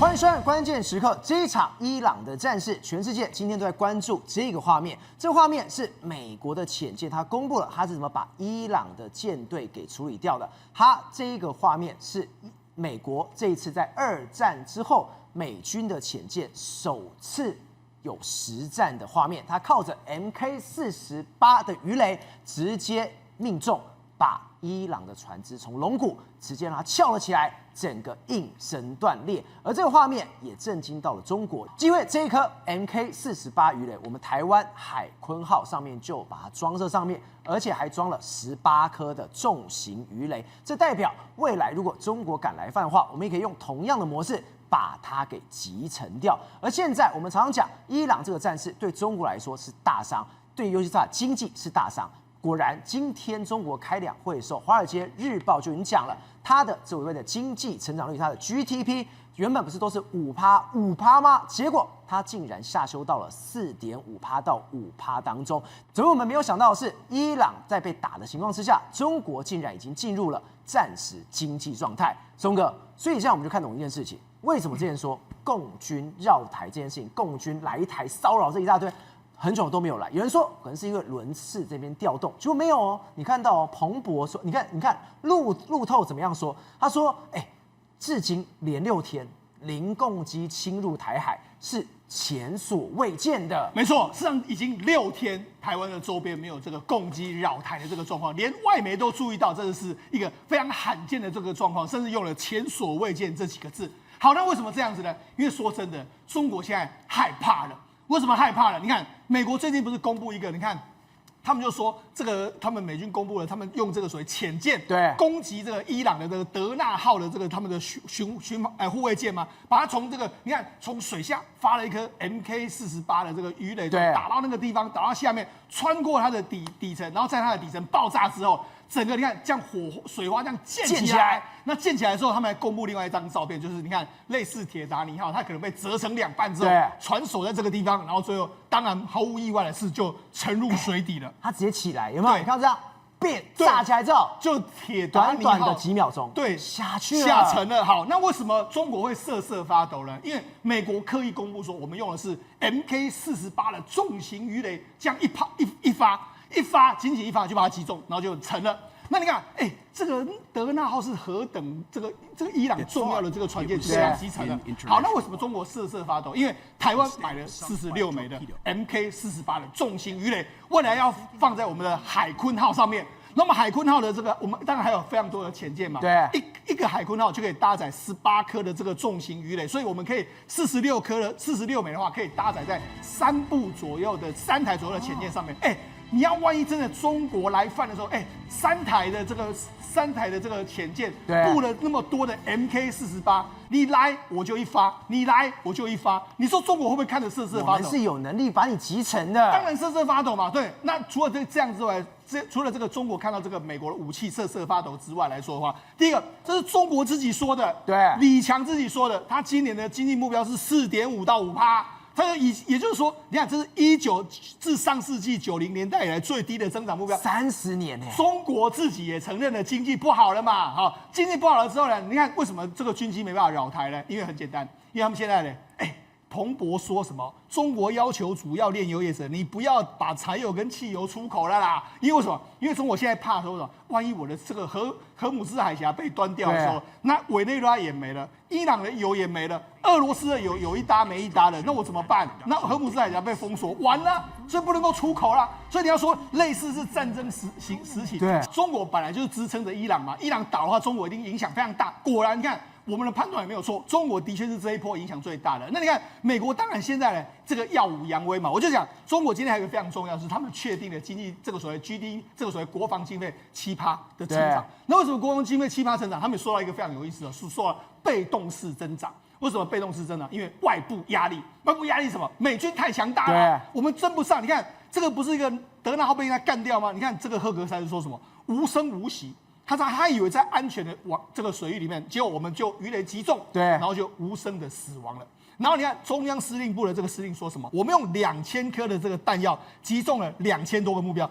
欢迎收看关键时刻。这一场伊朗的战事，全世界今天都在关注这个画面。这个画面是美国的潜舰，它公布了它是怎么把伊朗的舰队给处理掉的。它这个画面是美国这一次在二战之后，美军的潜舰首次有实战的画面。它靠着 MK48的鱼雷，直接命中，把伊朗的船只从龙骨直接让它翘了起来，整个应声断裂。而这个画面也震惊到了中国，因为这一颗 MK48鱼雷，我们台湾海鲲号上面就把它装在上面，而且还装了18颗的重型鱼雷。这代表未来如果中国敢来犯的话，我们也可以用同样的模式把它给击沉掉。而现在我们常常讲，伊朗这个战事对中国来说是大伤，对尤其是它的经济是大伤。果然，今天中国开两会的时候，《华尔街日报》就已经讲了，它的所谓的经济成长率，它的 GDP 原本不是都是5%吗？结果它竟然下修到了4.5%到5%当中。只是我们没有想到的是，伊朗在被打的情况之下，中国竟然已经进入了战时经济状态。松哥，所以现在我们就看懂一件事情：为什么之前说共军绕台这件事情，共军来台骚扰这一大堆？很久都没有来，有人说可能是因为轮次这边调动，结果没有哦。你看到哦，彭博说，你看路透怎么样说？他说，至今连6天零共机侵入台海是前所未见的。没错，事实上已经6天，台湾的周边没有这个共机扰台的这个状况，连外媒都注意到，这是一个非常罕见的这个状况，甚至用了前所未见这几个字。好，那为什么这样子呢？因为说真的，中国现在害怕了。为什么害怕了？你看，美国最近不是公布一个，你看，他们就说这个，他们美军公布了，他们用这个所谓潜舰攻击这个伊朗的这个德纳号的这个他们的护卫舰嘛，把它从这个你看从水下发了一颗 MK48的这个鱼雷，打到那个地方，打到下面，穿过它的底层，然后在它的底层爆炸之后。整个你看，这样水花这样溅起来，那溅起来之后，他们还公布另外一张照片，就是你看类似铁达尼号，它可能被折成2半之后，船首在这个地方，然后最后当然毫无意外的是就沉入水底了。它直接起来，有没有？你看这样变炸起来之后，就铁达尼号短的几秒钟，对，下去了，下沉了。好，那为什么中国会瑟瑟发抖呢？因为美国刻意公布说，我们用的是 MK48的重型鱼雷，这样一发，仅仅一发就把它击中，然后就沉了。那你看，这个德纳号是何等这个伊朗重要的这个船舰，就这样击沉了。好，那为什么中国瑟瑟发抖？因为台湾买了46枚的 MK48的重型鱼雷，未来要放在我们的海鲲号上面。那么海鲲号的这个，我们当然还有非常多的潜舰嘛，对，一个海鲲号就可以搭载18颗的这个重型鱼雷，所以我们可以46枚的话，可以搭载在3台左右的潜舰上面。你要万一真的中国来犯的时候，3台的这个潜舰布了那么多的 MK48，你来我就一发，你来我就一发，你说中国会不会看着瑟瑟发抖？我们是有能力把你击沉的，当然瑟瑟发抖嘛。对，那除了这样之外，除了这个中国看到这个美国的武器瑟瑟发抖之外来说的话，第一个这是中国自己说的，对，李强自己说的，他今年的经济目标是4.5到5%。也就是说，你看，这是自上世纪90年代以来最低的增长目标，30年呢。中国自己也承认了经济不好了嘛，好，经济不好了之后呢，你看为什么这个军机没办法扰台呢？因为很简单，因为他们现在呢，彭博说什么？中国要求主要炼油业者，你不要把柴油跟汽油出口了啦。因为什么？因为中国现在怕说什么？万一我的这个荷姆斯海峡被端掉的时候，那委内瑞拉也没了，伊朗的油也没了，俄罗斯的油有一搭没一搭的，那我怎么办？那荷姆斯海峡被封锁，完了，所以不能够出口了。所以你要说类似是战争时期，对，中国本来就是支撑着伊朗嘛，伊朗倒的话，中国一定影响非常大。果然，你看。我们的判断也没有错，中国的确是这一波影响最大的。那你看，美国当然现在呢，这个耀武扬威嘛，我就讲，中国今天还有一个非常重要的是，他们确定了经济这个所谓 GDP 这个所谓国防经费7%的成长。那为什么国防经费7%成长？他们说到一个非常有意思的，是说被动式增长。为什么被动式增长？因为外部压力。外部压力是什么？美军太强大了，我们争不上。你看，这个不是一个德纳号被人家干掉吗？你看这个赫格塞斯说什么？无声无息。他以为在安全的这个水域里面，结果我们就鱼雷击中，对，然后就无声的死亡了。然后你看中央司令部的这个司令说什么？我们用2000颗的这个弹药击中了2000多个目标，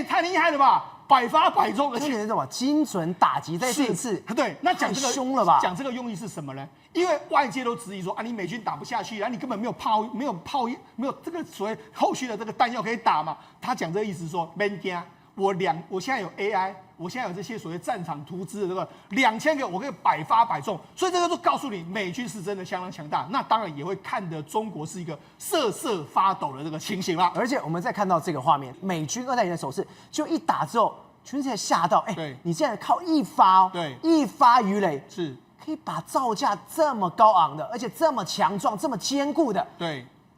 太厉害了吧！百发百中，而且那种精准打击在这一次，对，那讲这个凶了吧？讲这个用意是什么呢？因为外界都质疑说你美军打不下去，然后你根本没有这个所谓后续的这个弹药可以打嘛。他讲这个意思说，别惊，我现在有 AI， 我现在有这些所谓战场图资的这个2000个，我可以百发百中，所以这个就告诉你，美军是真的相当强大。那当然也会看得中国是一个瑟瑟发抖的这个情形啦。而且我们再看到这个画面，美军2代营的手势就一打之后，全世界吓到，你现在靠一发，一发鱼雷是可以把造价这么高昂的，而且这么强壮、这么坚固的，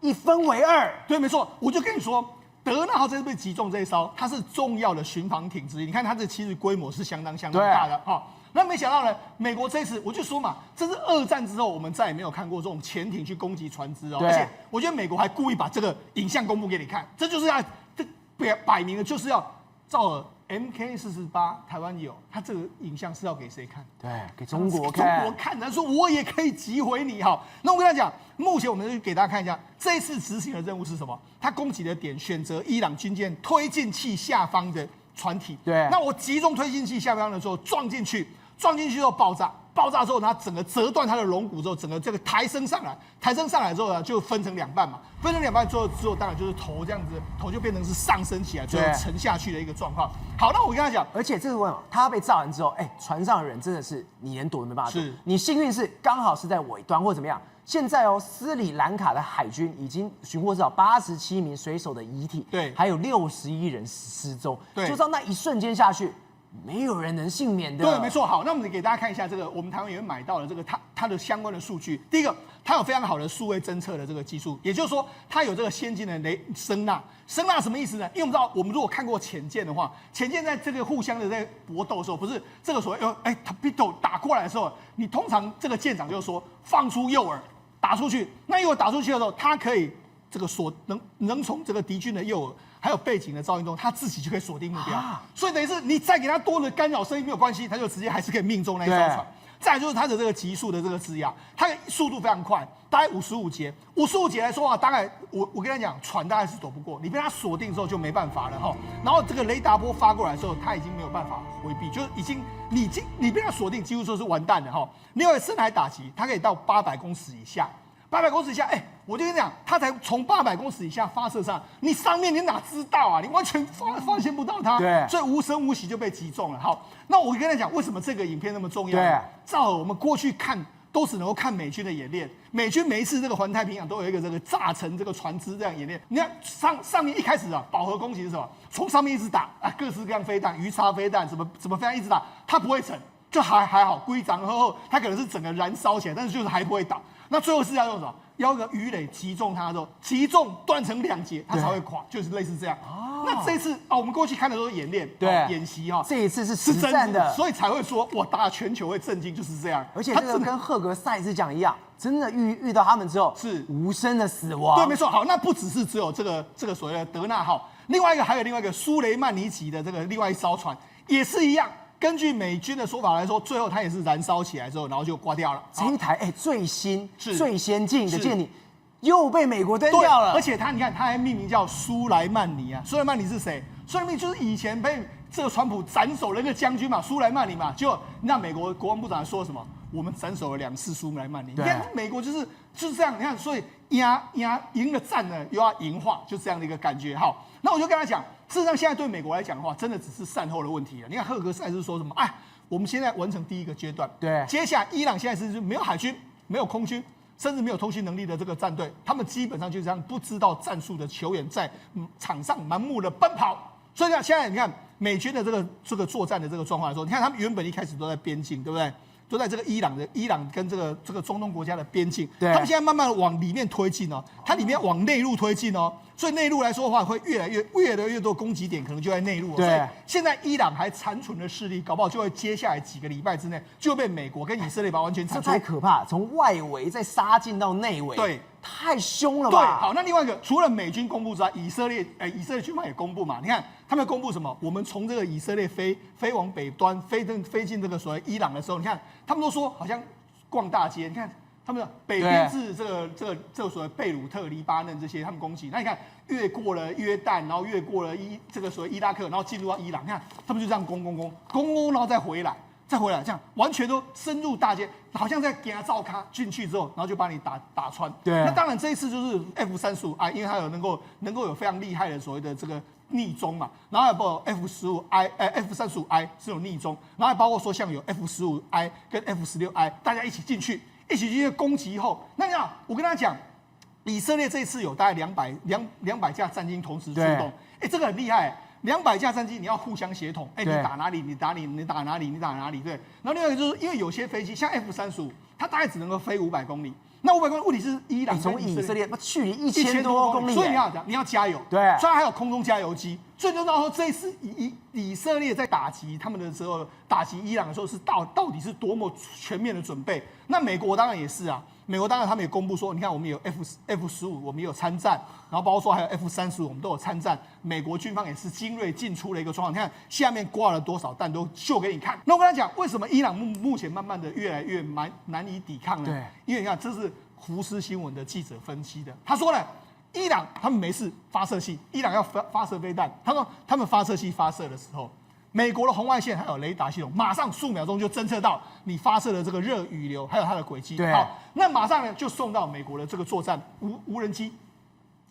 一分为二。对，没错，我就跟你说。德纳号这次被击中这一艘，它是重要的巡防艇之一。你看它这其实规模是相当大的哈。那没想到呢，美国这次我就说嘛，这是2战之后我们再也没有看过这种潜艇去攻击船只哦。而且我觉得美国还故意把这个影像公布给你看，这就是要摆明了就是要照MK48，台湾有，他这个影像是要给谁看？对，给中国看。中国看，他说我也可以击毁你哈。那我跟他讲，目前我们就给大家看一下，这次执行的任务是什么？他攻击的点选择伊朗军舰推进器下方的船体。对，那我集中推进器下方的时候撞进去之后爆炸。爆炸之后，它整个折断它的龙骨之后，整个这个抬升上来之后呢，就分成2半嘛。分成2半之后，当然就是头这样子，头就变成是上升起来，最后沉下去的一个状况。好，那我跟他讲，而且这个问题，他被炸完之后，船上的人真的是你连躲都没办法躲。你幸运是刚好是在尾端或怎么样。现在斯里兰卡的海军已经寻获至少87名水手的遗体，对，还有61人失踪。对，就照那一瞬间下去。没有人能幸免的。对，没错。好，那我们给大家看一下这个，我们台湾也会买到的这个它的相关的数据。第一个，它有非常好的数位侦测的这个技术，也就是说，它有这个先进的声呐。声呐什么意思呢？因为我们知道，我们如果看过潜舰的话，潜舰在这个互相的在搏斗的时候，不是这个所谓它逼斗打过来的时候，你通常这个舰长就说放出诱饵打出去。那诱饵打出去的时候，它可以这个能从这个敌军的诱饵。还有背景的噪音中，他自己就可以锁定目标，所以等于是你再给他多的干扰声音没有关系，他就直接还是可以命中那一艘船。再来就是它的这个极速的这个制压，它的速度非常快，大概55节。55节来说的话，大概我跟他讲，船大概是躲不过，你被它锁定之后就没办法了哈。然后这个雷达波发过来的时候，它已经没有办法回避，就是你被它锁定，几乎说是完蛋了哈。另外深海打击，它可以到800公尺以下。800公尺以下，我就跟你讲，它才从800公尺以下发射上，你上面你哪知道啊？你完全发现不到它，对，所以无声无息就被击中了。好，那我跟他讲，为什么这个影片那么重要？对，照我们过去看都只能够看美军的演练，美军每一次这个环太平洋都有一个这个炸沉这个船只这样演练。你看上面一开始饱和攻击是什么？从上面一直打各式各样飞弹、鱼叉飞弹，什么飞弹一直打，它不会沉，就还好，规章然后它可能是整个燃烧起来，但是就是还不会倒。那最后是要用什么？要一个鱼雷击中它的时候，击中断成2截，它才会垮，就是类似这样。那这次我们过去看的都是演练、演习哈，这一次是实战的，所以才会说哇，大家全球会震惊，就是这样。而且这个跟赫格赛斯讲一样，真的遇到他们之后是无声的死亡。对，没错。好，那不只是只有这个所谓的德纳号，还有另外一个苏雷曼尼级的这个另外一艘船也是一样。根据美军的说法来说，最后它也是燃烧起来之后，然后就挂掉了。这一台最新、最先进的舰艇又被美国登掉了。而且你看，它还命名叫苏莱曼尼啊。苏莱曼尼是谁？苏莱曼尼就是以前被这个川普斩首的那个将军嘛，苏莱曼尼嘛。就那美国国防部长说什么？我们斩首了2次苏莱曼尼。你看美国就是这样，你看，所以赢了战呢，又要赢化，就这样的一个感觉。好，那我就跟他讲。事实上，现在对美国来讲的话，真的只是善后的问题了。你看赫格赛斯说什么？我们现在完成第一个阶段，对，接下来伊朗现在是没有海军、没有空军，甚至没有通讯能力的这个战队，他们基本上就是让不知道战术的球员在场上盲目的奔跑。所以呢，现在你看美军的这个作战的这个状况来说，你看他们原本一开始都在边境，对不对？都在这个伊朗跟这个中东国家的边境，他们现在慢慢的往里面推进哦，它里面往内陆推进哦，所以内陆来说的话，会越来越多攻击点可能就在内陆。所以现在伊朗还残存的势力，搞不好就会接下来几个礼拜之内就会被美国跟以色列把完全铲除。这太可怕，从外围再杀进到内围，对，太凶了吧？对，好，那另外一个，除了美军公布之外，以色列军方也公布嘛，你看他们公布什么？我们从这个以色列飞往北端，飞进这个所谓伊朗的时候，你看他们都说好像逛大街，你看。他们北边是这个所谓贝鲁特、黎巴嫩这些他们攻击，那你看越过了约旦，然后越过了这个所谓伊拉克，然后进入到伊朗，你看他们就这样攻，然后再回来，这样完全都深入大街，好像在给他照咖进去之后，然后就把你打穿。对，那当然这一次就是 F-35I，因为它有能够有非常厉害的所谓的这个逆中嘛，然后还包括 F-35I 是有逆中，然后还包括说像有 F-15I 跟 F-16I， 大家一起进去攻击以后，那你看，我跟他讲，以色列这一次有大概200架战机同时出动，这个很厉害，200架战机你要互相协同，你打哪里，你打哪里，对。然后另外一个就是因为有些飞机像 F-35，它大概只能够飞500公里，那500公里问题是伊朗从以色列距离1000多公里，所以你要加油，对，虽然还有空中加油机。所以就到说这一次以色列在打击他们的时候，打击伊朗的时候是到底是多么全面的准备。那美国当然也是啊，美国当然他们也公布说，你看我们有 F-15，我们也有参战，然后包括说还有 F-35，我们都有参战。美国军方也是精锐进出的一个状况，你看下面挂了多少弹都秀给你看。那我跟他讲，为什么伊朗目前慢慢的越来越难以抵抗呢？对，因为你看这是福斯新闻的记者分析的，他说呢。伊朗他们没事发射器，伊朗要发射飞弹，他说他们发射器发射的时候，美国的红外线还有雷达系统，马上数秒钟就侦测到你发射的这个热雨流，还有它的轨迹。好，那马上呢就送到美国的这个作战无人机，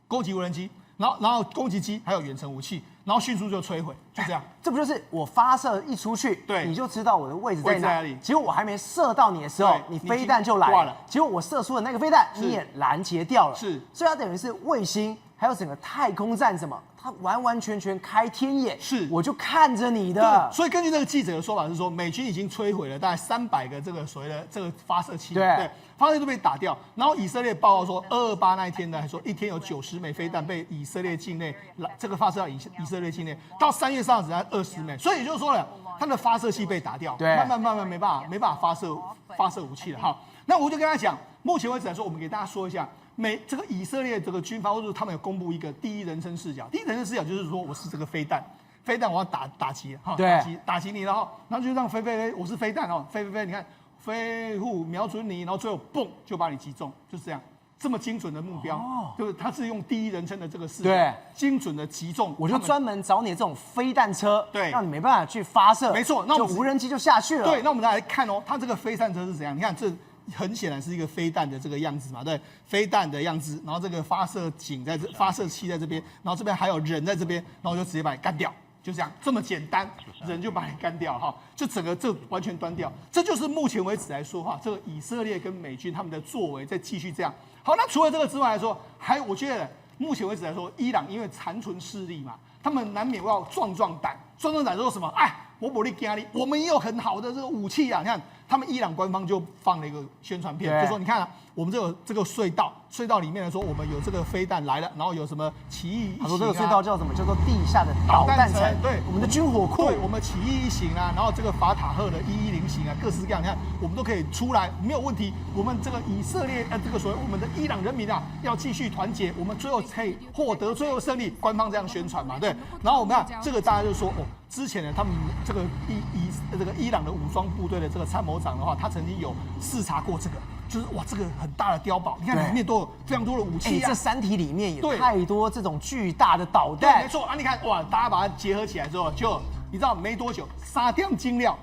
攻击无人机，然后攻击机还有远程武器，然后迅速就摧毁，就这样。这不就是我发射一出去，对，你就知道我的位置在哪里？结果我还没射到你的时候，你飞弹就来了。结果我射出的那个飞弹，你也拦截掉了。是，所以它等于是卫星。还有整个太空站什么，它完全开天眼，是，我就看着你的。所以根据这个记者的说法是说，美军已经摧毁了大概300个这个所谓的这个发射器，对，发射器都被打掉。然后以色列报告说，228那一天呢，还说一天有90枚飞弹被以色列境内这个发射到以色列境内，到3月上只才20枚，所以也就是说了，它的发射器被打掉，慢慢没办法发射武器了。好，那我就跟他讲，目前为止来说，我们给大家说一下。这个以色列这个军方，或者他们有公布一个第一人称视角。第一人称视角就是说，我是这个飞弹我要打击哈，打击你，然后就让飞，我是飞弹哦，飞，你看飞护瞄准你，然后最后嘣就把你击中，就是这样，这么精准的目标，就是他是用第一人称的这个视角，精准的击中。我就专门找你这种飞弹车，对，让你没办法去发射，没错，那就无人机就下去了。对，那我们来看哦，它这个飞弹车是怎样？你看这。很显然是一个飞弹的这个样子嘛，对，飞弹的样子，然后这个发射井在这，发射器在这边，然后这边还有人在这边，然后就直接把你干掉，就这样，这么简单，人就把你干掉哈，就整个这完全端掉，这就是目前为止来说哈，这个以色列跟美军他们的作为在继续这样。好，那除了这个之外来说，我觉得目前为止来说，伊朗因为残存势力嘛，他们难免要壮胆说什么？我不力给你，我们也有很好的这个武器啊！你看，他们伊朗官方就放了一个宣传片，就说你看啊，我们这个隧道里面来说，我们有这个飞弹来了，然后有什么起义一行啊，他说这个隧道叫什么？叫做地下的导弹城，对，我们的军火库，对，我们起义一行啊，然后这个法塔赫的110型啊，各式各样，你看我们都可以出来，没有问题。我们这个以色列这个所谓我们的伊朗人民啊，要继续团结，我们最后可以获得最后胜利。官方这样宣传嘛，对。然后我们看这个，大家就说之前呢，他们这个伊朗的武装部队的这个参谋长的话，他曾经有视察过这个，就是哇，这个很大的碉堡，你看里面都有非常多的武器啊。这山体里面有太多这种巨大的导弹，没错啊。你看哇，大家把它结合起来之后，就你知道没多久，3点精料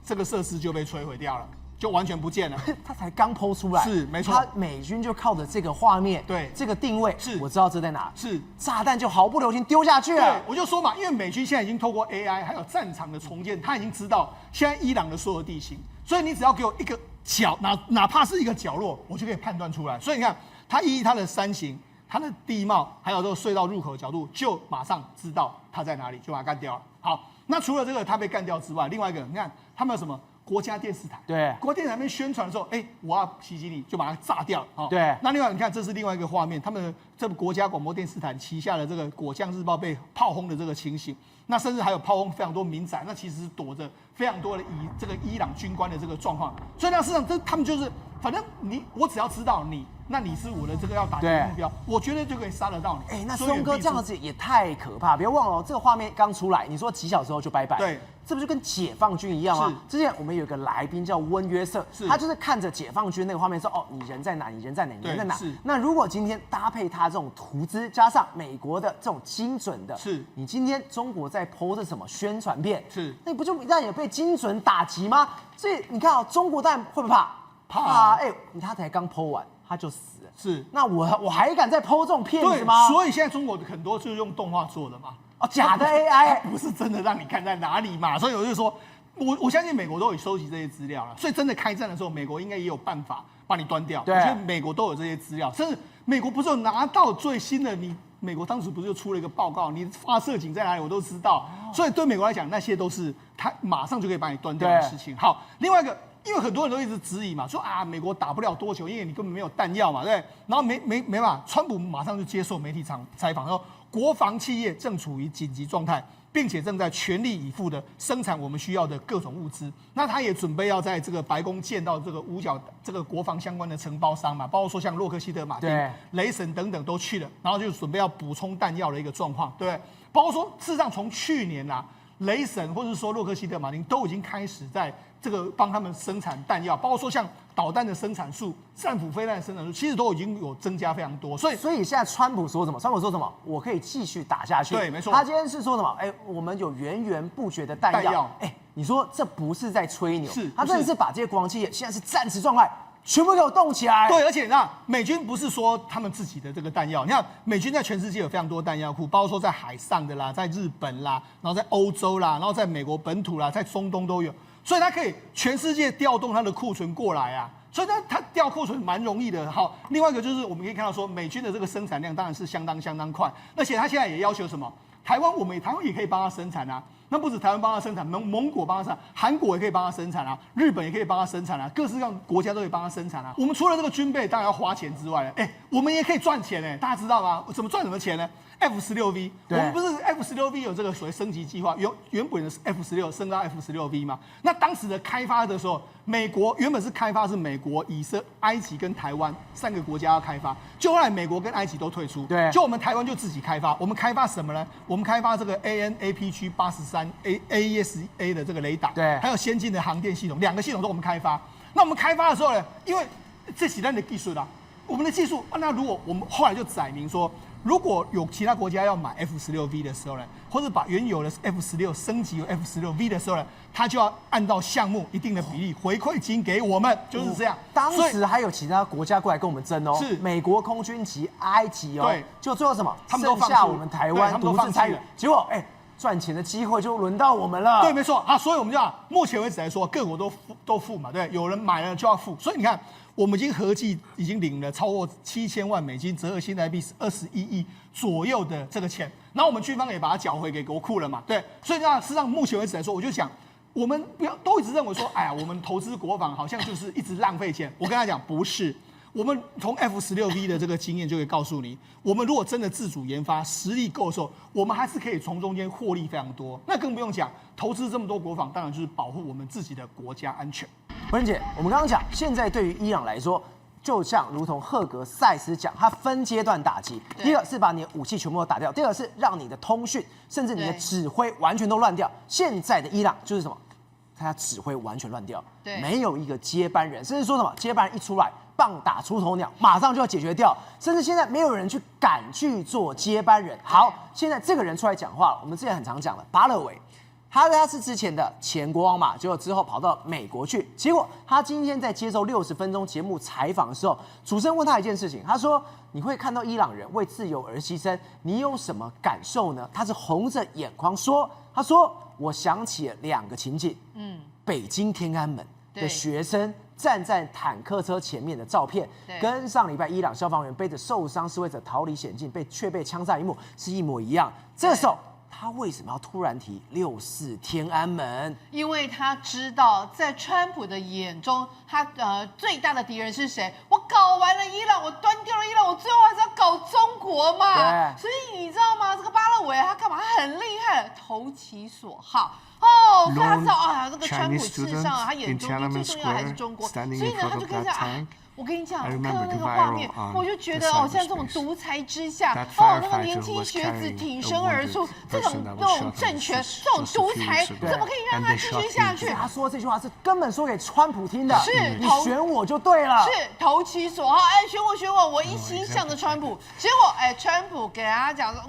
这个设施就被摧毁掉了。就完全不见了，他才刚剖出来，是没错。他美军就靠着这个画面，对这个定位，是我知道这在哪，是炸弹就毫不留情丢下去了。对，我就说嘛，因为美军现在已经透过 AI 还有战场的重建，他已经知道现在伊朗的所有地形，所以你只要给我一个角，哪怕是一个角落，我就可以判断出来。所以你看，它的山形、它的地貌，还有这个隧道入口的角度，就马上知道它在哪里，就把它干掉了。好，那除了这个它被干掉之外，另外一个，你看他们有什么？国家电视台，对，国家电视台那边宣传的时候，我要袭击你，就把它炸掉了。对，那另外你看，这是另外一个画面，他们这个国家广播电视台旗下的这个果酱日报被炮轰的这个情形，那甚至还有炮轰非常多民宅，那其实是躲着非常多的这个伊朗军官的这个状况。所以那事实上，他们就是反正我只要知道你，那你是我的这个要打击的目标，我绝对就可以杀得到你。那松哥这样子也太可怕！别忘了这个画面刚出来，你说几小时后就拜拜，对，这不就跟解放军一样吗？之前我们有一个来宾叫温约瑟，他就是看着解放军那个画面说，你人在哪？你人在哪？你人在哪？那如果今天搭配他这种图资，加上美国的这种精准的，你今天中国在PO的什么宣传片，那你不就让也被精准打击吗？所以你看中国当然会不怕？怕，他才刚PO完。他就死了，那我还敢再PO这种片子吗？所以现在中国很多就是用动画做的嘛，假的 AI 不是真的让你看在哪里嘛，所以我就说，我相信美国都有收集这些资料了，所以真的开战的时候，美国应该也有办法把你端掉。我觉得美国都有这些资料，甚至美国不是有拿到最新的美国当时不是就出了一个报告，你发射井在哪里我都知道，所以对美国来讲，那些都是他马上就可以把你端掉的事情。好，另外一个。因为很多人都一直质疑嘛，说美国打不了多久，因为你根本没有弹药嘛，对不对？然后没办法，川普马上就接受媒体采访，说国防企业正处于紧急状态，并且正在全力以赴的生产我们需要的各种物资。那他也准备要在这个白宫见到这个五角这个国防相关的承包商嘛，包括说像洛克希德马丁、雷神等等都去了，然后就准备要补充弹药的一个状况，对不对？包括说事实上从去年雷神或者说洛克希德马丁都已经开始在这个帮他们生产弹药，包括说像导弹的生产数、战斧飞弹的生产数，其实都已经有增加非常多。所以现在川普说什么？川普说什么？我可以继续打下去。对，没错。他今天是说什么？我们有源源不绝的弹药。你说这不是在吹牛？他真的是把这些国防企业现在是战时状态。全部给我动起来！对，而且那美军不是说他们自己的这个弹药，你看美军在全世界有非常多弹药库，包括说在海上的啦，在日本啦，然后在欧洲啦，然后在美国本土啦，在中东都有，所以它可以全世界调动它的库存过来啊，所以它调库存蛮容易的。好，另外一个就是我们可以看到说，美军的这个生产量当然是相当快，而且它现在也要求什么？台湾也可以帮它生产啊。那不止台湾帮他生产，蒙古帮他生产，韩国也可以帮他生产啊，日本也可以帮他生产啊，各式各样国家都可以帮他生产啊。我们除了这个军备当然要花钱之外，我们也可以赚钱大家知道吗？怎么赚什么钱呢？F-16V， 我们不是 F-16V 有这个所谓升级计划，原本的是 F-16升到 F-16V 嘛？那当时的开发的时候，美国原本是开发是美国、埃及跟台湾3个国家要开发，就后来美国跟埃及都退出，就我们台湾就自己开发。我们开发什么呢？我们开发这个 AN/APG-83 AESA 的这个雷达，还有先进的航电系统，2个系统都我们开发。那我们开发的时候呢，因为这是咱的技术啦，我们的技术，那如果我们后来就载明说，如果有其他国家要买 F-16V 的时候呢，或者把原有的 F-16升级为 F-16V 的时候呢，他就要按照项目一定的比例回馈金给我们，就是这样。当时还有其他国家过来跟我们争哦，是美国空军及埃及哦，对，就最后什么，他们都剩下我们台湾独自参与，结果赚钱的机会就轮到我们了。对，没错啊，所以我们就目前为止来说，各国都付嘛，对，有人买了就要付，所以你看。我们已经合计领了超过7000万美金，折合新台币21亿左右的这个钱，然后我们军方也把它缴回给国库了嘛，对，所以事实上目前为止来说，我就想，我们不要都一直认为说，我们投资国防好像就是一直浪费钱，我跟他讲不是。我们从 F-16V 的这个经验就可以告诉你，我们如果真的自主研发，实力够的时候，我们还是可以从中间获利非常多。那更不用讲，投资这么多国防，当然就是保护我们自己的国家安全。文姐，我们刚刚讲，现在对于伊朗来说，就像如同赫格塞斯讲，它分阶段打击。第一个是把你的武器全部都打掉，第二个是让你的通讯，甚至你的指挥完全都乱掉。现在的伊朗就是什么？他指挥完全乱掉，没有一个接班人，甚至说什么接班人一出来，棒打出头鸟，马上就要解决掉，甚至现在没有人敢去做接班人。好，现在这个人出来讲话了，我们之前很常讲的巴勒维，他是之前的前国王嘛，结果之后跑到美国去，结果他今天在接受60分钟节目采访的时候，主持人问他一件事情，他说：“你会看到伊朗人为自由而牺牲，你有什么感受呢？”他是红着眼眶说：“他说我想起了2个情景，北京天安门的学生站在坦克车前面的照片，跟上礼拜伊朗消防员背着受伤示威者逃离险境却被枪杀一幕是一模一样。这时候他为什么要突然提64天安门？因为他知道，在川普的眼中，他最大的敌人是谁？我搞完了伊朗，我端掉了伊朗，我最后还是要搞中国嘛。所以你知道吗？这个巴勒勒维他干嘛？他很厉害，投其所好。哦，所以他知道啊，这个川普事实上他眼中最重要的还是中国，所以呢，他就跟着我跟你讲，看到那个画面，我就觉得哦，像这种独裁之下，哦，那个年轻学子挺身而出，这种政权，这种独裁，怎么可以让他继续下去？他说这句话是根本说给川普听的，是你选我就对了，是投其所好，选我，我一心向着川普。结果川普给他讲说，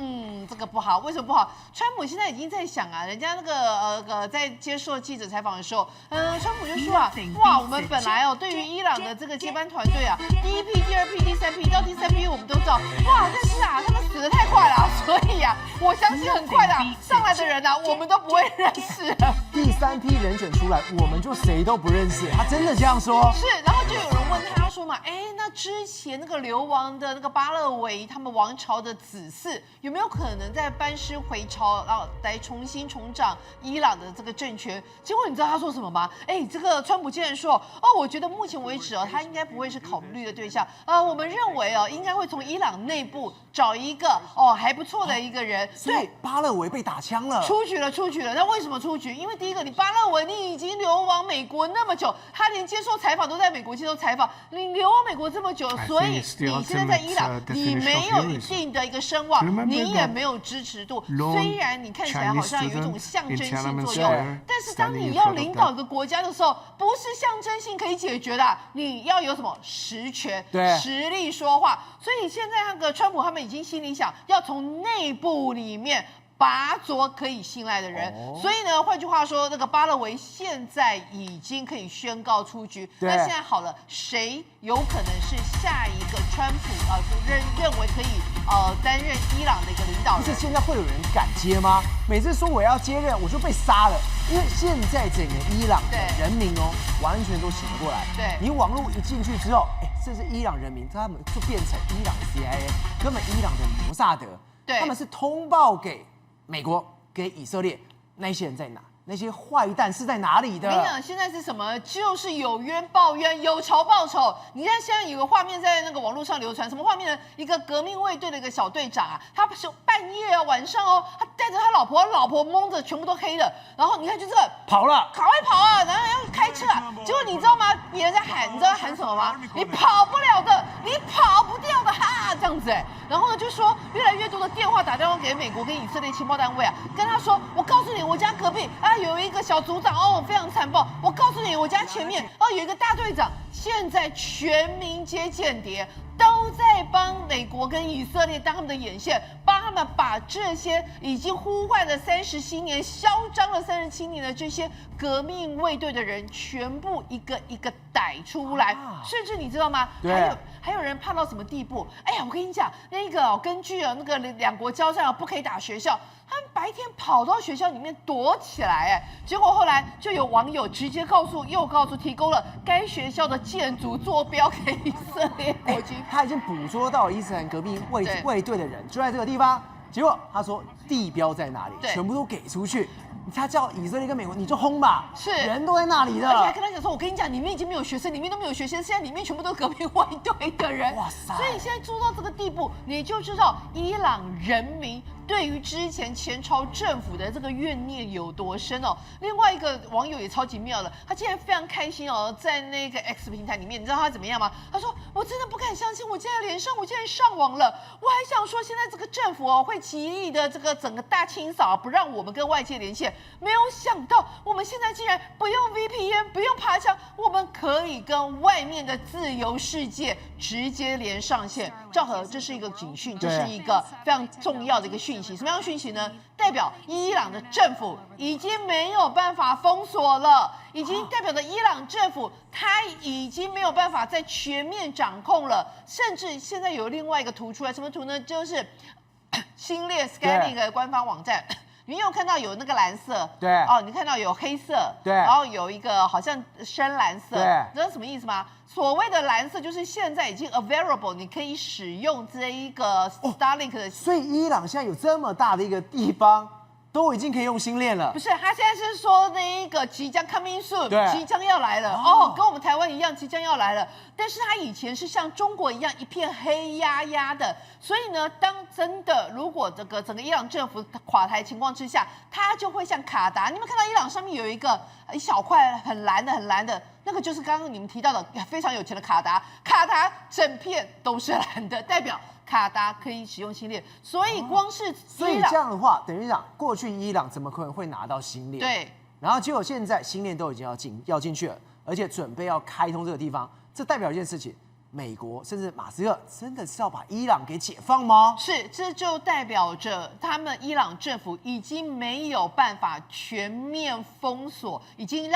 这个不好，为什么不好？川普现在已经在想啊，人家那个在接受记者采访的时候，川普就说啊，哇，我们本来对于伊朗的这个接班团队啊，第一批、第二批、第三批，到第三批我们都知道，哇，但是啊，他们死得太快了，所以啊，我相信很快的上来的人啊，我们都不会认识。第三批人选出来，我们就谁都不认识。他真的这样说？是，然后就有人问他说嘛，那之前那个流亡的那个巴勒维他们王朝的子嗣，有没有可能再班师回朝，然后来重新重掌伊朗的这个政权？结果你知道他说什么吗？这个川普竟然说，我觉得目前为止他应该不会是考虑的对象。我们认为应该会从伊朗内部找一个还不错的一个人。所以巴勒维被打枪了，出局了。那为什么出局？因为第一个，你巴勒维你已经流亡美国那么久，他连接受采访都在美国接受采访，你流亡美国这么久，所以你现在在伊朗，你没有一定的一个声望，你也没有支持度。虽然你看起来好像有一种象征性作用，但是当你要领导一个国家的时候，不是象征性可以解决的，你要有什么实权、实力说话。所以现在那个川普他们已经心里想，要从内部里面拔擢可以信赖的人，所以呢，换句话说，那个巴勒维现在已经可以宣告出局。那现在好了，谁有可能是下一个川普认为可以担任伊朗的一个领导人？不是现在会有人敢接吗？每次说我要接任，我就被杀了，因为现在整个伊朗的人民完全都醒不过来。对，你网络一进去之后，这是伊朗人民，他们就变成伊朗的 CIA， 根本伊朗的摩萨德，他们是通报给美国给以色列，那些人在哪？那些坏蛋是在哪里的？我跟你讲，现在是什么？就是有冤报冤，有仇报仇。你看现在有个画面在那个网络上流传，什么画面呢？一个革命卫队的一个小队长啊，他是半夜晚上他带着他老婆蒙着，全部都黑了。然后你看就这个跑了，赶快跑啊！然后要开车啊，结果你知道吗？别人在喊，你知道他喊什么吗？你跑不了的，你跑不掉的哈，这样子然后呢就说越来越多的电话打电话给美国跟以色列情报单位啊，跟他说，我告诉你，我家隔壁有一个小组长非常残暴。我告诉你，我家前面有一个大队长，现在全民皆间谍，都在帮美国跟以色列当他们的眼线，帮他们把这些已经呼唤了37年、嚣张了37年的这些革命卫队的人，全部一个一个逮出来。甚至你知道吗？还有人怕到什么地步？我跟你讲，那个根据那个两国交战不可以打学校。他们白天跑到学校里面躲起来，结果后来就有网友直接提供了该学校的建筑坐标给以色列国军。他已经捕捉到伊斯兰革命卫队的人就在这个地方，结果他说地标在哪里，全部都给出去。他叫以色列跟美国，你就轰吧，是人都在那里的，而且还跟他讲说，我跟你讲，里面已经没有学生，里面都没有学生，现在里面全部都是革命卫队的人。哇塞！所以现在做到这个地步，你就知道伊朗人民对于之前前朝政府的这个怨念有多深另外一个网友也超级妙的，他竟然非常开心在那个 X 平台里面，你知道他怎么样吗？他说：“我真的不敢相信，我竟然上网了。我还想说，现在这个政府会极力的这个整个大清扫，不让我们跟外界连线。没有想到，我们现在竟然不用 VPN， 不用爬墙，我们可以跟外面的自由世界直接连上线。赵和，这是一个警讯，这是一个非常重要的一个讯息。什么样的讯息呢？代表伊朗的政府已经没有办法封锁了，已经代表着伊朗政府他已经没有办法再全面掌控了。甚至现在有另外一个图出来，什么图呢？就是星链 Skylink 的官方网站。你有看到有那个蓝色，你看到有黑色，然后有一个好像深蓝色，你知道什么意思吗？所谓的蓝色就是现在已经 available， 你可以使用这一个 Starlink 的。所以伊朗现在有这么大的一个地方，都已经可以用星链了不。是，他现在是说那一个即将 coming soon， 对即将要来了哦，跟我们台湾一样即将要来了。但是他以前是像中国一样一片黑压压的，所以呢，当真的如果这个整个伊朗政府垮台情况之下，他就会像卡达，你们看到伊朗上面有一小块很蓝的，那个就是刚刚你们提到的非常有钱的卡达，卡达整片都是蓝的，代表卡达可以使用星链，所以光是所以伊朗这样的话，等于讲过去伊朗怎么可能会拿到星链？对。然后结果现在星链都已经要进去了，而且准备要开通这个地方，这代表一件事情：美国甚至马斯克真的是要把伊朗给解放吗？是，这就代表着他们伊朗政府已经没有办法全面封锁，已经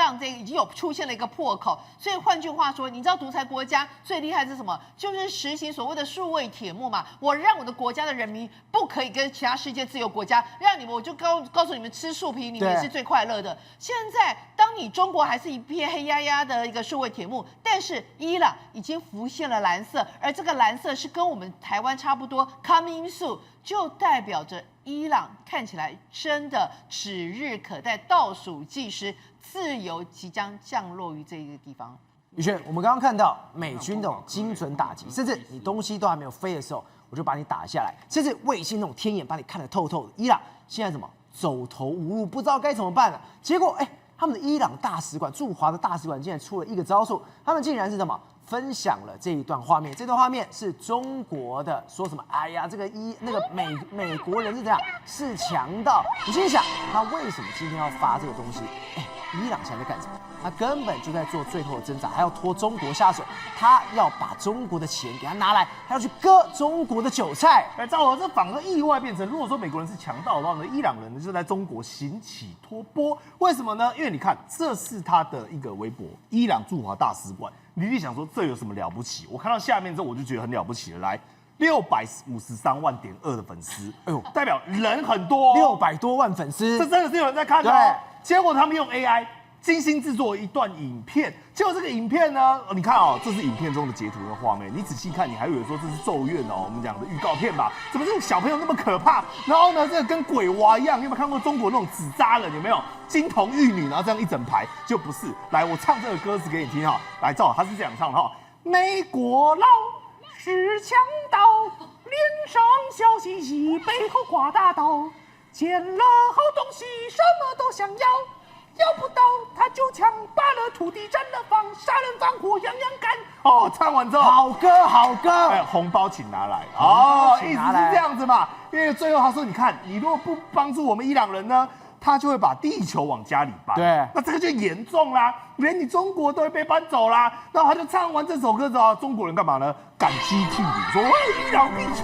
有出现了一个破口。所以换句话说，你知道独裁国家最厉害是什么？就是实行所谓的数位铁幕嘛。我让我的国家的人民不可以跟其他世界自由国家，让你们我就告诉你们吃树皮，你们也是最快乐的。现在当你中国还是一片黑压压的一个数位铁幕，但是伊朗已经浮现了蓝色，而这个蓝色是跟我们台湾差不多 ，coming soon， 就代表着伊朗看起来真的指日可待，倒数计时，自由即将降落于这个地方。宇轩，我们刚刚看到美军那种精准打击，甚至你东西都还没有飞的时候，我就把你打下来，甚至卫星那种天眼把你看得透透的。伊朗现在怎么走投无路，不知道该怎么办了？结果他们的伊朗大使馆驻华的大使馆竟然出了一个招数，他们竟然是什么？分享了这一段画面，这段画面是中国的，说什么？哎呀，这个美国人是怎样？是强盗。你心想，他为什么今天要发这个东西？伊朗现在在干什么？他根本就在做最后的挣扎，还要拖中国下水，他要把中国的钱给他拿来，还要去割中国的韭菜。赵豪，这反而意外变成，如果说美国人是强盗的话呢，伊朗人呢就在中国行乞托钵。为什么呢？因为你看，这是他的一个微博，伊朗驻华大使馆。你一想说这有什么了不起？我看到下面之后我就觉得很了不起了。来，653.2万的粉丝，代表人很多，600多万粉丝，这真的是有人在看的哦。结果他们用 AI 精心制作一段影片，结果这个影片呢，你看哦，这是影片中的截图跟画面，你仔细看，你还以为说这是咒怨哦，我们讲的预告片吧？怎么这个小朋友那么可怕？然后呢，这个跟鬼娃一样，你有没有看过中国那种纸扎人？有没有金童玉女？然后这样一整排，就不是。来，我唱这个歌词给你听哈。来，赵，他是这样唱的哈：美国佬是强盗，脸上笑嘻嘻，背后挂大刀。捡了好东西，什么都想要，要不到他就抢，扒了土地占了房，杀人放火样样干。哦，唱完之后，好歌好歌，红包请拿来哦，意思是这样子嘛？因为最后他说，你看，你如果不帮助我们伊朗人呢，他就会把地球往家里搬。对，那这个就严重啦，连你中国都会被搬走啦。然后他就唱完这首歌之后，中国人干嘛呢？感激涕零，说伊朗必胜，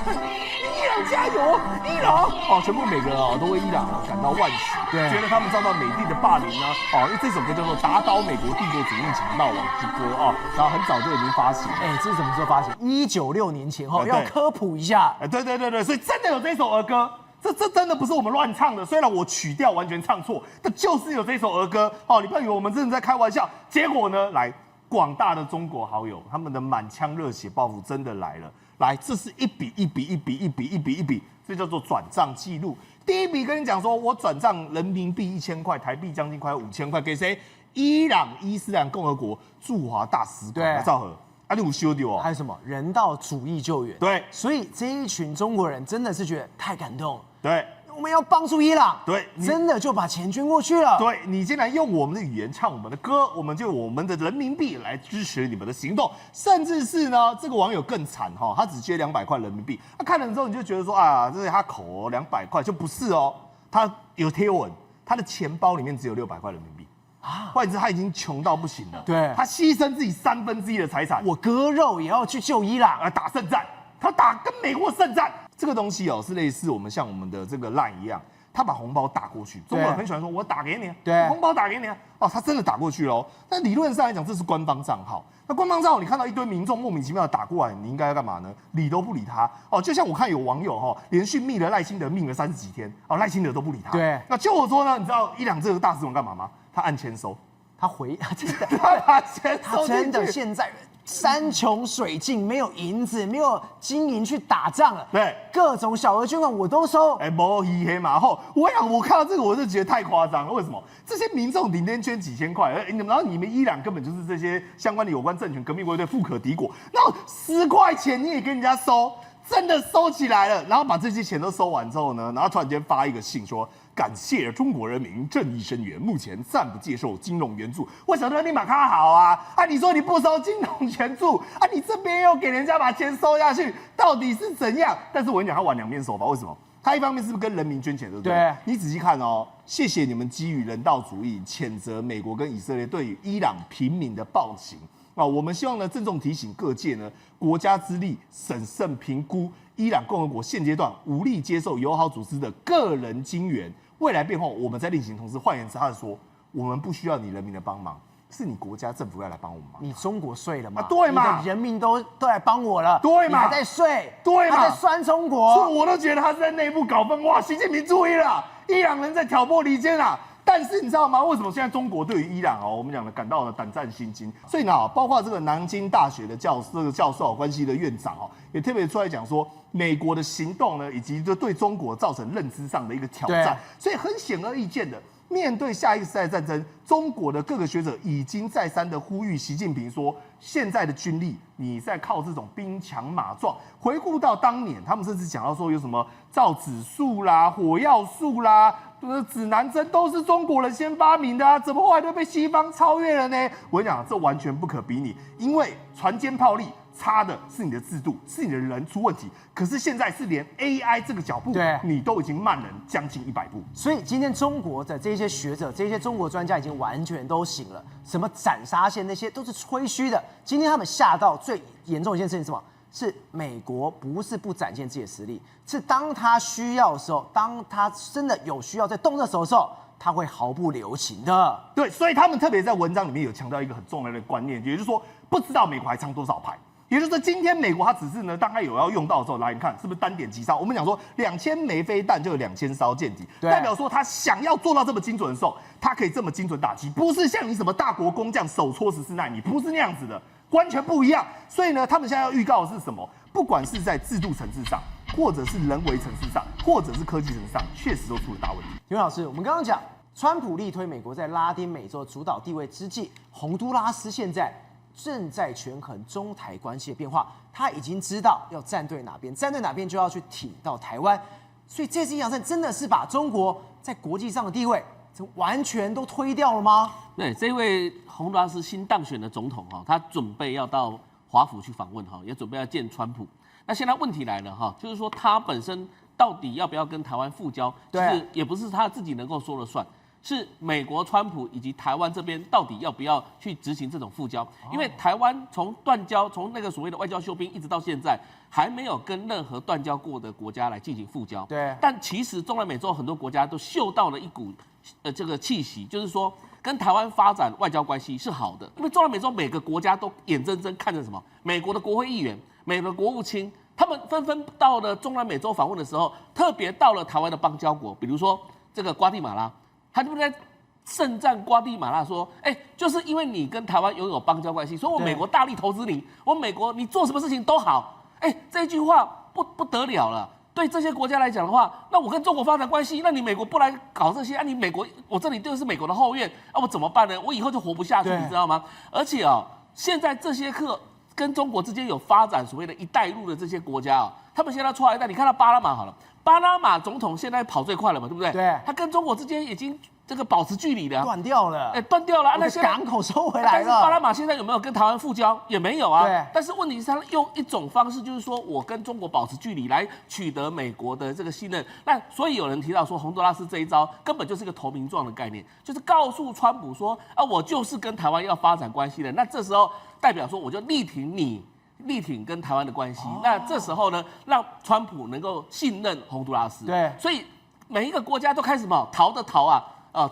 伊朗加油，伊朗哦，全部每个人哦都为伊朗感到惋惜，对，觉得他们遭到美帝的霸凌呢。哦，因为这首歌叫做《打倒美国帝国主义强盗王之歌》哦，然后很早就已经发行。这是什么时候发行？196年前后，要科普一下。对，所以真的有这首儿歌。这真的不是我们乱唱的，虽然我曲调完全唱错，但就是有这首儿歌哦。你不要以为我们真的在开玩笑。结果呢，来广大的中国好友，他们的满腔热血报复真的来了。来，这是一笔，这叫做转账记录。第一笔跟你讲说，我转账人民币1000块，台币将近快5000块，给谁？伊朗伊斯兰共和国驻华大使馆来造河。你有修掉哦？还有什么人道主义救援？对，所以这一群中国人真的是觉得太感动了。对，我们要帮助伊朗。对，真的就把钱捐过去了。对，你竟然用我们的语言唱我们的歌，我们就用我们的人民币来支持你们的行动，甚至是呢，这个网友更惨哈，他只捐200块人民币。他看了之后，你就觉得说啊，这是他口哦，200块就不是哦，他有贴文，他的钱包里面只有600块人民币。换言之，他已经穷到不行了。对，他牺牲自己1/3的财产，我割肉也要去救伊朗，打胜战。他跟美国圣战，这个东西哦，是类似我们像我们的这个LINE一样，他把红包打过去。中国人很喜欢说，我打给你，对，红包打给你啊。哦，他真的打过去了。但理论上来讲，这是官方账号。那官方账号，你看到一堆民众莫名其妙的打过来，你应该要干嘛呢？理都不理他。哦，就像我看有网友哈，连续密了赖清德，密了30几天，哦，赖清德都不理他。对。那就我说呢，你知道伊朗这个大使馆干嘛吗？他按签收。他真的，他把钱收进去，他真的现在山穷水尽，没有银子，没有金银去打仗了。对，各种小额捐款我都收。摸黑黑马后，我看到这个我就觉得太夸张了。为什么？这些民众顶天捐几千块，然后你们伊朗根本就是这些相关的有关政权革命卫队富可敌国，然后10块钱你也跟人家收。真的收起来了，然后把这些钱都收完之后呢，然后突然间发一个信说，感谢中国人民正义声援，目前暂不接受金融援助。我想说你马卡好啊，你说你不收金融援助你这边又给人家把钱收下去，到底是怎样？但是我跟你讲，他玩两面手法，为什么？他一方面是不是跟人民捐钱，对不对？对。你仔细看哦，谢谢你们基于人道主义谴责美国跟以色列对于伊朗平民的暴行。我们希望呢，郑重提醒各界呢，国家之力审慎评估伊朗共和国现阶段无力接受友好组织的个人金援，未来变后我们在另行同时。换言之，他说，我们不需要你人民的帮忙，是你国家政府要来帮我们忙。你中国睡了吗？对嘛？你的人民都来帮我了，对嘛？你还在睡，对嘛？还在酸中国，所以我都觉得他是在内部搞分。哇，习近平注意了，伊朗人在挑拨离间啊！但是你知道吗？为什么现在中国对于伊朗我们讲的感到了胆战心惊？所以呢，包括这个南京大学的教授关系的院长也特别出来讲说，美国的行动呢，以及就对中国造成认知上的一个挑战。所以很显而易见的，面对下一个世代战争，中国的各个学者已经再三的呼吁习近平说，现在的军力你在靠这种兵强马壮。回顾到当年，他们甚至讲到说有什么造纸术啦、火药术啦。指南针都是中国人先发明的怎么后来都被西方超越了呢？我跟你讲，这完全不可比拟，因为船坚炮利差的是你的制度，是你的人出问题。可是现在是连 AI 这个脚步，你都已经慢人将近100步。所以今天中国的这些学者、这些中国专家已经完全都醒了，什么斩杀线那些都是吹嘘的。今天他们吓到最严重的一件事情是什么？是美国不是不展现自己的实力，是当他需要的时候，当他真的有需要在动这手的时候，他会毫不留情的。对，所以他们特别在文章里面有强调一个很重要的观念，也就是说，不知道美国还藏多少牌。也就是说，今天美国它只是呢，大概有要用到的时候，来你看是不是单点击杀？我们讲说2000枚飞弹就有2000艘舰敌，代表说他想要做到这么精准的时候，他可以这么精准打击，不是像你什么大国工匠手戳14纳米，不是那样子的。完全不一样，所以呢，他们现在要预告的是什么？不管是在制度层次上，或者是人为层次上，或者是科技层次上，确实都出了大问题。刘老师，我们刚刚讲，川普力推美国在拉丁美洲主导地位之际，洪都拉斯现在正在权衡中台关系的变化，他已经知道要站对哪边，站对哪边就要去挺到台湾，所以这次洋战真的是把中国在国际上的地位完全都推掉了吗？对，这位洪都拉斯新当选的总统他准备要到华府去访问也准备要见川普。那现在问题来了就是说他本身到底要不要跟台湾复交，就是也不是他自己能够说了算，是美国川普以及台湾这边到底要不要去执行这种复交？因为台湾从断交，从那个所谓的外交休兵一直到现在，还没有跟任何断交过的国家来进行复交。对，但其实中南美洲很多国家都嗅到了一股这个气息，就是说跟台湾发展外交关系是好的，因为中南美洲每个国家都眼睁睁看着什么？美国的国会议员、美国的国务卿，他们纷纷到了中南美洲访问的时候，特别到了台湾的邦交国，比如说这个瓜地马拉，他就在盛赞瓜地马拉说，就是因为你跟台湾拥有邦交关系，所以我美国大力投资你，我美国你做什么事情都好，这一句话不得了了。对这些国家来讲的话，那我跟中国发展关系，那你美国不来搞这些，你美国我这里就是美国的后院，我怎么办呢？我以后就活不下去，你知道吗？而且现在这些跟中国之间有发展所谓的一带一路的这些国家他们现在出来，你看到巴拿马好了，巴拿马总统现在跑最快了嘛，对不对？对，他跟中国之间已经这个保持距离的，断掉了，断掉了。那港口收回来了。但是巴拿马现在有没有跟台湾复交？也没有啊。对。但是问题是，他用一种方式，就是说我跟中国保持距离，来取得美国的这个信任。那所以有人提到说，洪都拉斯这一招根本就是一个投名状的概念，就是告诉川普说我就是跟台湾要发展关系的。那这时候代表说，我就力挺你。力挺跟台湾的关系，那这时候呢，让川普能够信任洪都拉斯。对，所以每一个国家都开始逃的逃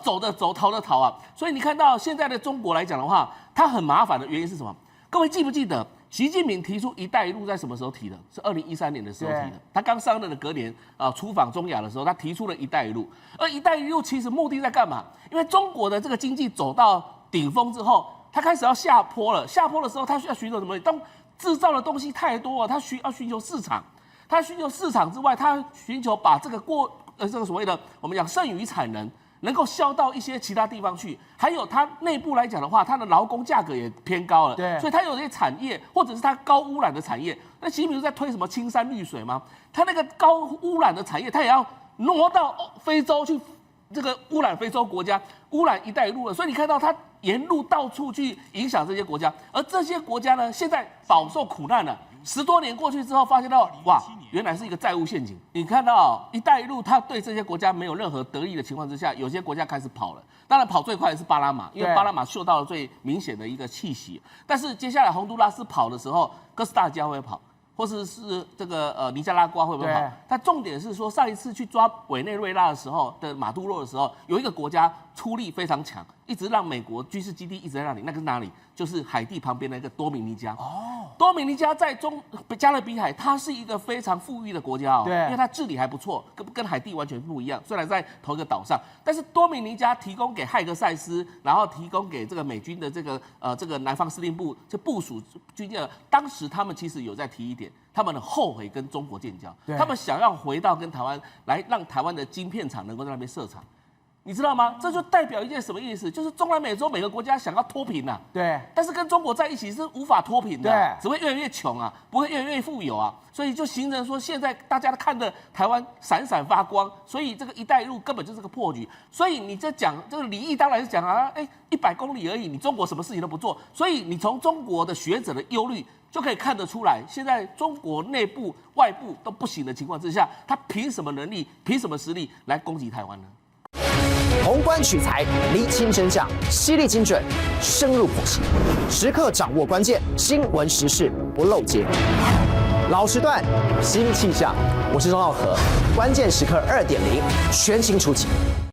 走的走，逃的逃所以你看到现在的中国来讲的话，它很麻烦的原因是什么？各位记不记得习近平提出"一带一路"在什么时候提的？是2013年的时候提的。他刚上任的隔年出访中亚的时候，他提出了"一带一路"。而"一带一路"其实目的在干嘛？因为中国的这个经济走到顶峰之后，他开始要下坡了。下坡的时候，他需要寻求什么？当制造的东西太多了，他需要寻求市场。他寻求市场之外，他寻求把这个这个所谓的我们讲剩余产能能够销到一些其他地方去。还有它内部来讲的话，它的劳工价格也偏高了。对，所以它有些产业或者是它高污染的产业，那习近平在推什么青山绿水吗？他那个高污染的产业，他也要挪到非洲去。这个污染非洲国家，污染一带一路了，所以你看到它沿路到处去影响这些国家，而这些国家呢，现在饱受苦难了。10多年过去之后，发现到哇，原来是一个债务陷阱。你看到一带一路，它对这些国家没有任何得利的情况之下，有些国家开始跑了。当然跑最快的是巴拿马，因为巴拿马嗅到了最明显的一个气息。但是接下来洪都拉斯跑的时候，哥斯达黎加会跑。或是这个尼加拉瓜会不会跑？但重点是说，上一次去抓委内瑞拉的时候的马杜罗的时候，有一个国家出力非常强，一直让美国军事基地一直在那里。那个是哪里？就是海地旁边的一个多米尼加。多米尼加在加勒比海，它是一个非常富裕的国家对，因为它治理还不错，跟海地完全不一样。虽然在同一个岛上，但是多米尼加提供给汉克塞斯，然后提供给这个美军的这个南方司令部就部署军舰。当时他们其实有在提一点。他们很后悔跟中国建交，他们想要回到跟台湾来，让台湾的晶片厂能够在那边设厂，你知道吗？这就代表一件什么意思？就是中南美洲每个国家想要脱贫啊，对，但是跟中国在一起是无法脱贫的，对，只会越来越穷啊，不会越来越富有啊，所以就形成说现在大家都看着台湾闪闪发光，所以这个“一带一路”根本就是个破局。所以你这讲这个李毅当然是讲啊，100公里而已，你中国什么事情都不做，所以你从中国的学者的忧虑。就可以看得出来，现在中国内部、外部都不行的情况之下，他凭什么能力、凭什么实力来攻击台湾呢？宏观取材，厘清真相，犀利精准，深入剖析，时刻掌握关键，新闻时事不漏接。老时段，新气象，我是钟耀和，关键时刻2.0全新出击。